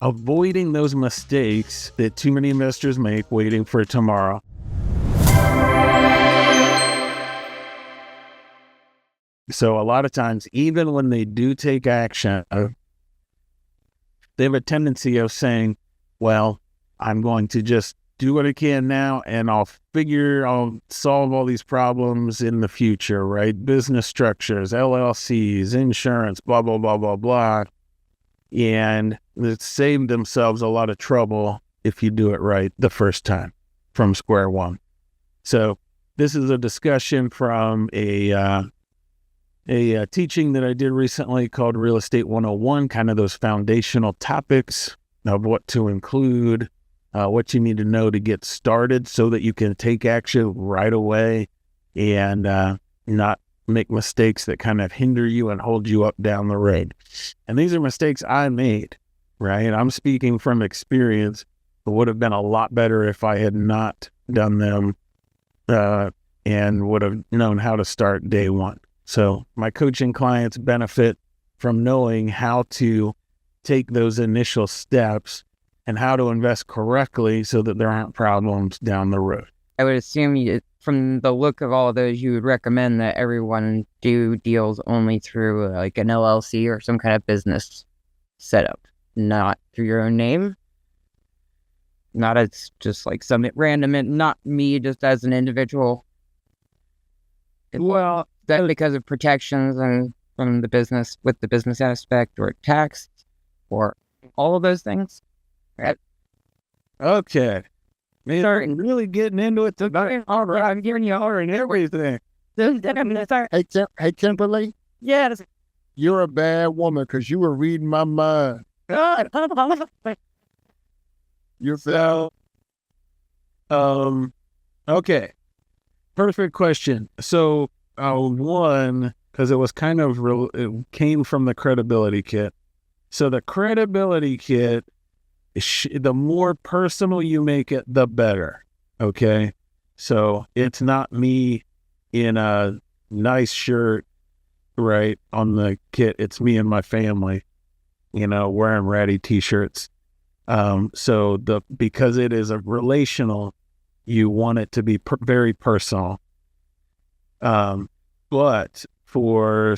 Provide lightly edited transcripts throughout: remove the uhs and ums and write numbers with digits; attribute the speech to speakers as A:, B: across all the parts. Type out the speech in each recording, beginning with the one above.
A: avoiding those mistakes that too many investors make waiting for tomorrow. So a lot of times, even when they do take action, they have a tendency of saying, well, I'm going to just do what I can now and I'll solve all these problems in the future, right? Business structures, LLCs, insurance, blah, blah, blah, blah, blah. And they save themselves a lot of trouble if you do it right the first time from square one. So this is a discussion from a teaching that I did recently called Real Estate 101, kind of those foundational topics of what to include, what you need to know to get started so that you can take action right away and not make mistakes that kind of hinder you and hold you up down the road. And these are mistakes I made, right? I'm speaking from experience. It would have been a lot better if I had not done them and would have known how to start day one. So my coaching clients benefit from knowing how to take those initial steps and how to invest correctly so that there aren't problems down the road.
B: I would assume from the look of all of those, you would recommend that everyone do deals only through like an LLC or some kind of business setup, not through your own name, not as just like some random, not me just as an individual. Well, that because of protections and from the business with the business aspect or tax or all of those things. Right?
A: Okay. Man, really getting into it today.
B: All right, I'm giving you all right
A: Everything.
C: Hey, Kimberly,
B: Yeah.
C: you're a bad woman because you were reading my mind. You're
A: So, okay. Perfect question. So, one, because it was kind of, it came from the credibility kit. So the credibility kit, the more personal you make it, the better. Okay. So it's not me in a nice shirt, right, on the kit. It's me and my family, wearing ratty t-shirts. So because it is a relational, you want it to be very personal. But for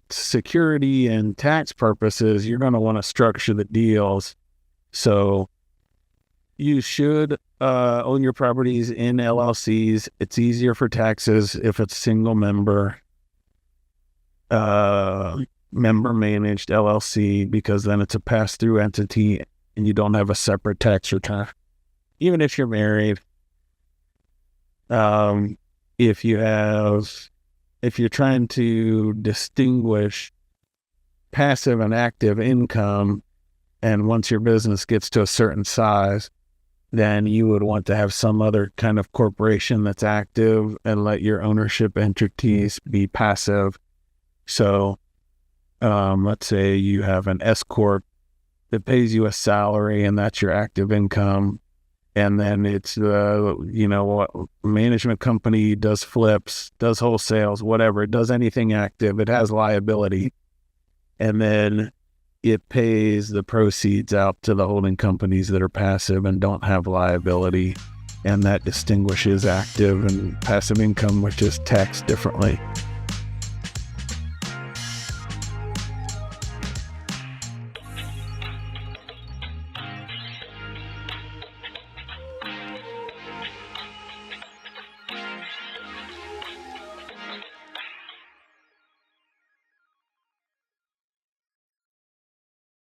A: security and tax purposes, you're going to want to structure the deals. So you should own your properties in LLCs. It's easier for taxes if it's single member managed LLC, because then it's a pass-through entity and you don't have a separate tax return. Even if you're married, if you're trying to distinguish passive and active income, and once your business gets to a certain size, then you would want to have some other kind of corporation that's active and let your ownership entities be passive. So let's say you have an S Corp that pays you a salary and that's your active income. And then it's, what management company does flips, does wholesales, whatever. It does anything active. It has liability. And then it pays the proceeds out to the holding companies that are passive and don't have liability. And that distinguishes active and passive income, which is taxed differently.